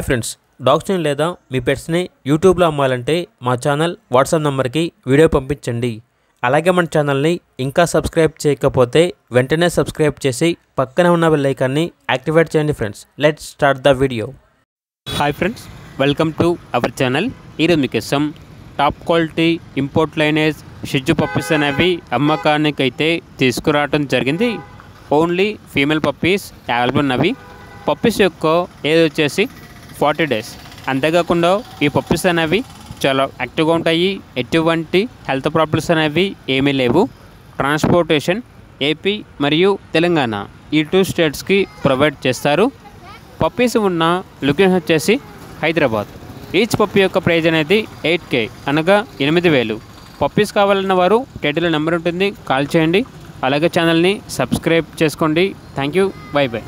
Friends, డాగ్స్ని లేదా మీ పెట్స్ని యూట్యూబ్లో అమ్మాలంటే మా ఛానల్ వాట్సాప్ నెంబర్కి వీడియో పంపించండి. అలాగే మన ఛానల్ని ఇంకా సబ్స్క్రైబ్ చేయకపోతే వెంటనే సబ్స్క్రైబ్ చేసి పక్కన ఉన్న బెల్ ఐకాన్ని యాక్టివేట్ చేయండి. Friends, let's start the video. Hi friends, welcome to our channel. ఈరోజు మీకోసం టాప్ క్వాలిటీ ఇంపోర్ట్ లైనేజ్ షిజ్జు పప్పీస్ అనేవి అమ్మకానికి అయితే తీసుకురావడం జరిగింది. ఓన్లీ ఫీమేల్ పప్పీస్ అవైలబుల్ ఉన్నవి. పప్పీస్ యొక్క ఏజ్ వచ్చేసి 40 days. అంతేకాకుండా ఈ పప్పీస్ అనేవి చాలా యాక్టివ్గా ఉంటాయి. ఎటువంటి హెల్త్ ప్రాబ్లమ్స్ అనేవి ఏమీ లేవు. ట్రాన్స్పోర్టేషన్ ఏపీ మరియు తెలంగాణ ఈ 2 స్టేట్స్కి ప్రొవైడ్ చేస్తారు. పప్పీస్ ఉన్న లొకేషన్ వచ్చేసి హైదరాబాద్. ఈచ్ పప్పీ యొక్క ప్రైజ్ అనేది 8K అనగా 8,000. పప్పీస్ కావాలన్న వారు టైటిల్లో నెంబర్ ఉంటుంది, కాల్ చేయండి. అలాగే ఛానల్ని సబ్స్క్రైబ్ చేసుకోండి. Thank you, by by.